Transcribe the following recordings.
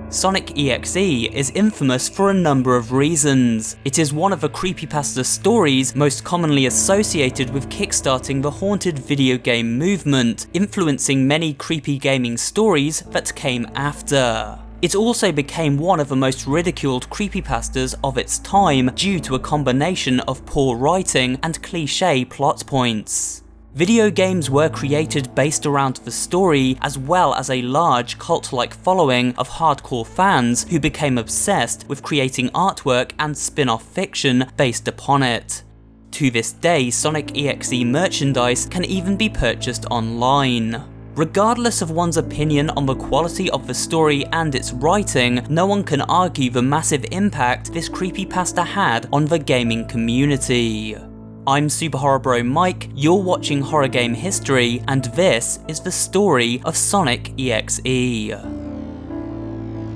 Sonic.exe is infamous for a number of reasons. It is one of the creepypasta stories most commonly associated with kickstarting the haunted video game movement, influencing many creepy gaming stories that came after. It also became one of the most ridiculed creepypastas of its time due to a combination of poor writing and cliché plot points. Video games were created based around the story, as well as a large cult-like following of hardcore fans who became obsessed with creating artwork and spin-off fiction based upon it. To this day, Sonic.exe merchandise can even be purchased online. Regardless of one's opinion on the quality of the story and its writing, no one can argue the massive impact this creepypasta had on the gaming community. I'm SuperHorrorBro Mike, you're watching Horror Game History, and this is the story of Sonic.exe.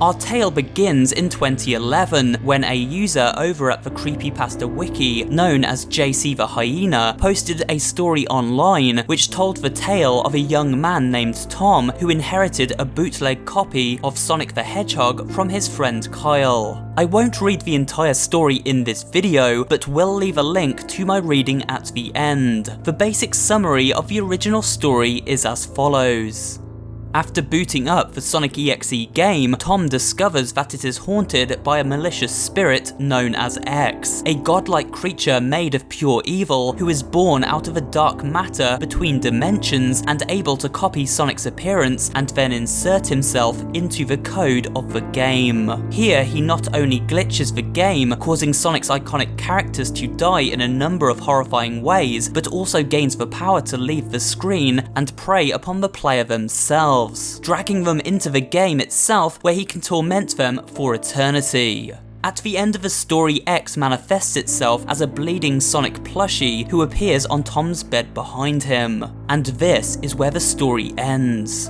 Our tale begins in 2011, when a user over at the Creepypasta wiki, known as JC the Hyena, posted a story online which told the tale of a young man named Tom who inherited a bootleg copy of Sonic the Hedgehog from his friend Kyle. I won't read the entire story in this video, but will leave a link to my reading at the end. The basic summary of the original story is as follows. After booting up the Sonic.exe game, Tom discovers that it is haunted by a malicious spirit known as X, a godlike creature made of pure evil who is born out of a dark matter between dimensions and able to copy Sonic's appearance and then insert himself into the code of the game. Here, he not only glitches the game, causing Sonic's iconic characters to die in a number of horrifying ways, but also gains the power to leave the screen and prey upon the player themselves, dragging them into the game itself where he can torment them for eternity. At the end of the story, X manifests itself as a bleeding Sonic plushie who appears on Tom's bed behind him, and this is where the story ends.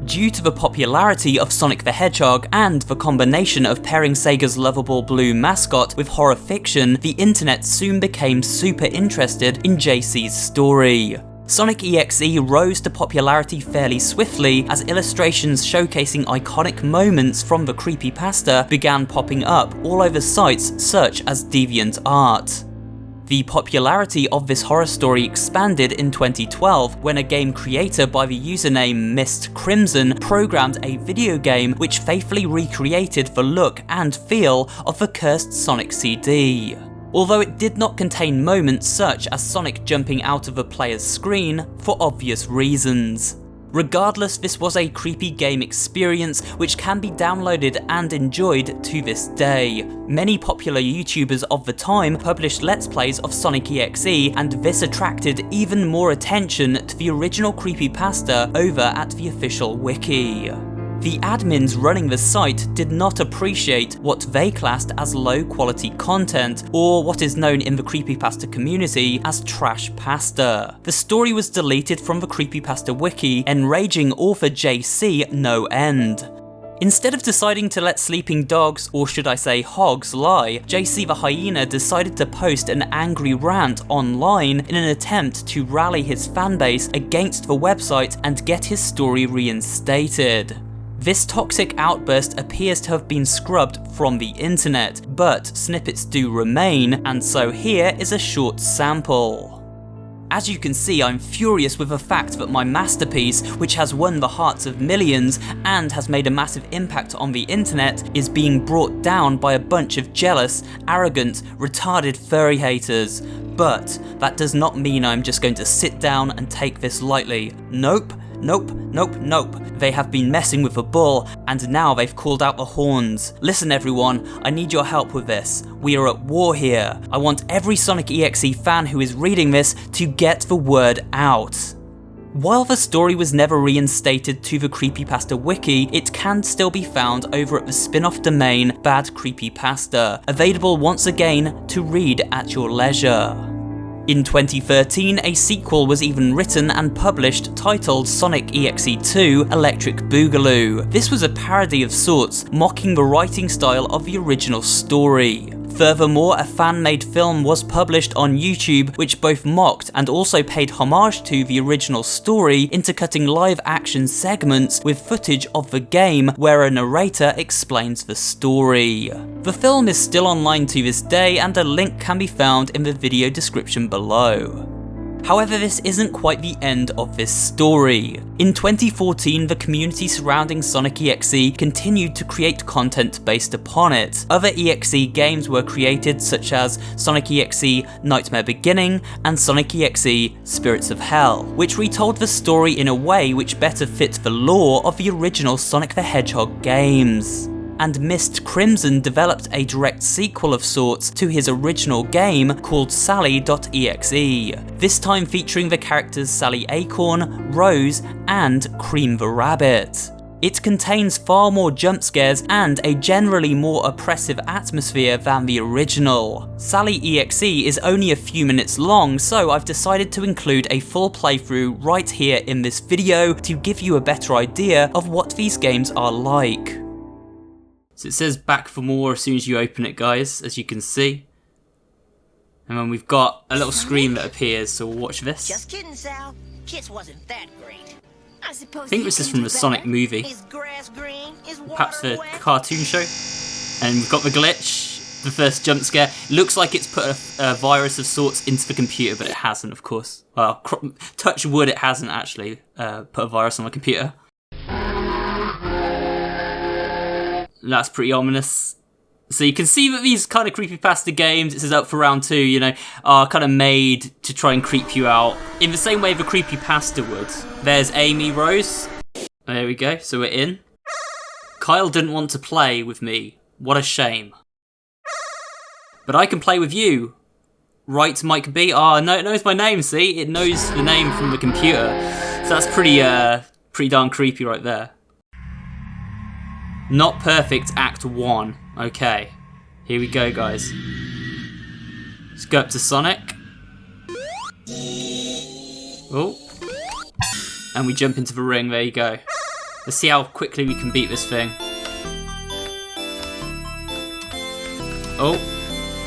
Due to the popularity of Sonic the Hedgehog and the combination of pairing Sega's lovable blue mascot with horror fiction, the internet soon became super interested in JC's story. Sonic.exe rose to popularity fairly swiftly as illustrations showcasing iconic moments from the creepypasta began popping up all over sites such as DeviantArt. The popularity of this horror story expanded in 2012 when a game creator by the username Mist Crimson programmed a video game which faithfully recreated the look and feel of the cursed Sonic CD. Although it did not contain moments such as Sonic jumping out of a player's screen for obvious reasons. Regardless, this was a creepy game experience which can be downloaded and enjoyed to this day. Many popular YouTubers of the time published Let's Plays of Sonic.exe, and this attracted even more attention to the original creepypasta over at the official wiki. The admins running the site did not appreciate what they classed as low quality content, or what is known in the creepypasta community as trash pasta. The story was deleted from the creepypasta wiki, enraging author JC no end. Instead of deciding to let sleeping dogs, or should I say hogs, lie, JC the Hyena decided to post an angry rant online in an attempt to rally his fanbase against the website and get his story reinstated. This toxic outburst appears to have been scrubbed from the internet, but snippets do remain, and so here is a short sample. As you can see, I'm furious with the fact that my masterpiece, which has won the hearts of millions and has made a massive impact on the internet, is being brought down by a bunch of jealous, arrogant, retarded furry haters. But that does not mean I'm just going to sit down and take this lightly. Nope. Nope, nope, nope. They have been messing with the bull, and now they've called out the horns. Listen everyone, I need your help with this. We are at war here. I want every Sonic.exe fan who is reading this to get the word out. While the story was never reinstated to the Creepypasta wiki, it can still be found over at the spin-off domain Bad Creepypasta, available once again to read at your leisure. In 2013, a sequel was even written and published titled Sonic.exe 2 Electric Boogaloo. This was a parody of sorts, mocking the writing style of the original story. Furthermore, a fan-made film was published on YouTube which both mocked and also paid homage to the original story, intercutting live-action segments with footage of the game where a narrator explains the story. The film is still online to this day, and a link can be found in the video description below. However, this isn't quite the end of this story. In 2014, the community surrounding Sonic.exe continued to create content based upon it. Other EXE games were created, such as Sonic.exe Nightmare Beginning and Sonic.exe Spirits of Hell, which retold the story in a way which better fit the lore of the original Sonic the Hedgehog games. And Mist Crimson developed a direct sequel of sorts to his original game called Sally.exe, this time featuring the characters Sally Acorn, Rose, and Cream the Rabbit. It contains far more jump scares and a generally more oppressive atmosphere than the original. Sally.exe is only a few minutes long, so I've decided to include a full playthrough right here in this video to give you a better idea of what these games are like. So it says back for more as soon as you open it, guys, as you can see. And then we've got a little screen that appears, so we'll watch this. Just kidding, Sal. Kiss wasn't that great. I think this is from the Sonic movie. Is grass green? Is perhaps the wet? cartoon show. And we've got the glitch, the first jump scare. It looks like it's put a virus of sorts into the computer, but it hasn't, of course. Well, touch wood, it hasn't actually put a virus on my computer. That's pretty ominous. So you can see that these kind of creepypasta games, this is up for round 2, you know, are kind of made to try and creep you out in the same way the creepypasta would. There's Amy Rose. There we go, so we're in. Kyle didn't want to play with me. What a shame. But I can play with you. Right, Mike B? Oh, no, it knows my name, see? It knows the name from the computer. So that's pretty darn creepy right there. Not perfect, Act 1. Okay, here we go, guys. Let's go up to Sonic. Oh. And we jump into the ring, there you go. Let's see how quickly we can beat this thing. Oh,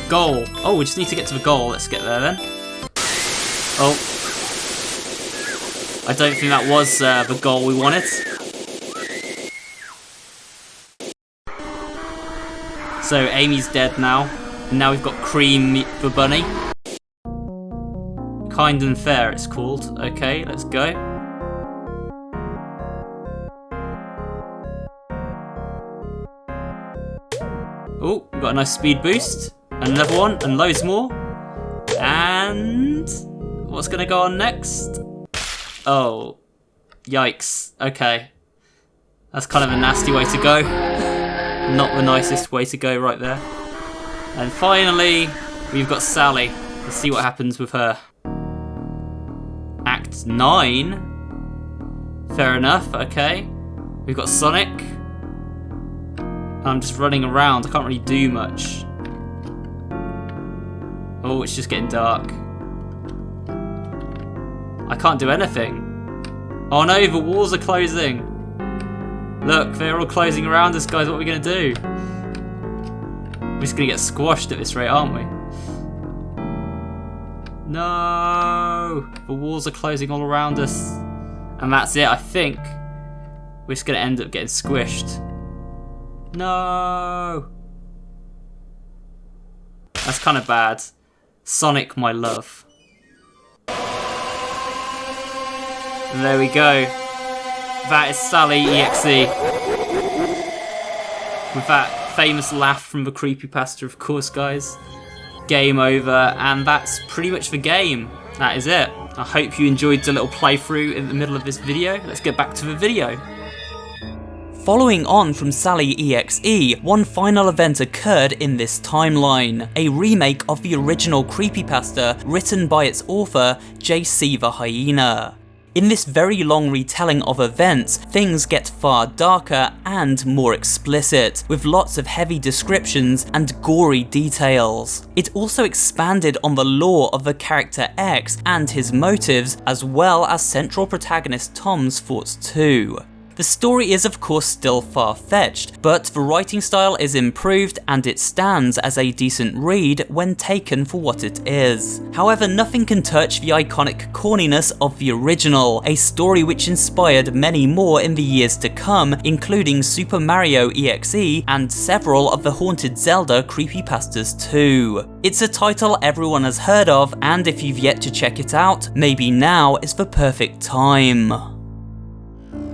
goal. Oh, we just need to get to the goal. Let's get there then. Oh. I don't think that was the goal we wanted. So Amy's dead now, and now we've got Cream the bunny. Kind and Fair it's called. Okay, let's go. Oh, we've got a nice speed boost. Another one, and loads more. And what's gonna go on next? Oh, yikes. Okay. That's kind of a nasty way to go. Not the nicest way to go right there. And finally, we've got Sally. Let's see what happens with her. Act 9. Fair enough, okay. We've got Sonic. I'm just running around, I can't really do much. Oh, it's just getting dark. I can't do anything. Oh no, the walls are closing. Look, they're all closing around us, guys. What are we going to do? We're just going to get squashed at this rate, aren't we? No! The walls are closing all around us. And that's it, I think. We're just going to end up getting squished. No! That's kind of bad. Sonic, my love. There we go. That is Sally.exe. With that famous laugh from the creepypasta, of course, guys. Game over, and that's pretty much the game. That is it. I hope you enjoyed the little playthrough in the middle of this video. Let's get back to the video. Following on from Sally.exe, one final event occurred in this timeline, a remake of the original creepypasta written by its author, JC the Hyena. In this very long retelling of events, things get far darker and more explicit, with lots of heavy descriptions and gory details. It also expanded on the lore of the character X and his motives, as well as central protagonist Tom's thoughts too. The story is of course still far-fetched, but the writing style is improved and it stands as a decent read when taken for what it is. However, nothing can touch the iconic corniness of the original, a story which inspired many more in the years to come, including Super Mario EXE and several of the Haunted Zelda creepypastas too. It's a title everyone has heard of, and if you've yet to check it out, maybe now is the perfect time.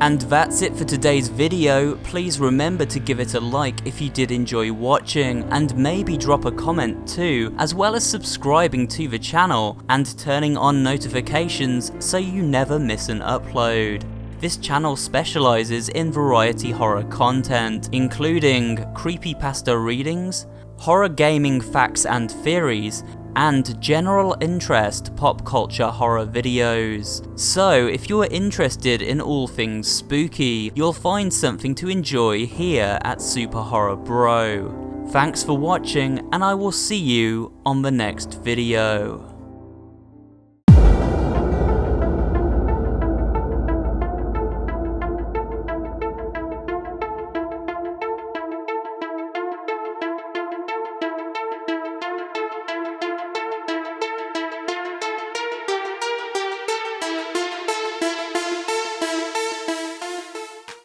And that's it for today's video. Please remember to give it a like if you did enjoy watching, and maybe drop a comment too, as well as subscribing to the channel and turning on notifications so you never miss an upload. This channel specializes in variety horror content, including creepypasta readings, horror gaming facts and theories, and general interest pop culture horror videos. So if you're interested in all things spooky, you'll find something to enjoy here at SuperHorrorBro. Thanks for watching, and I will see you on the next video.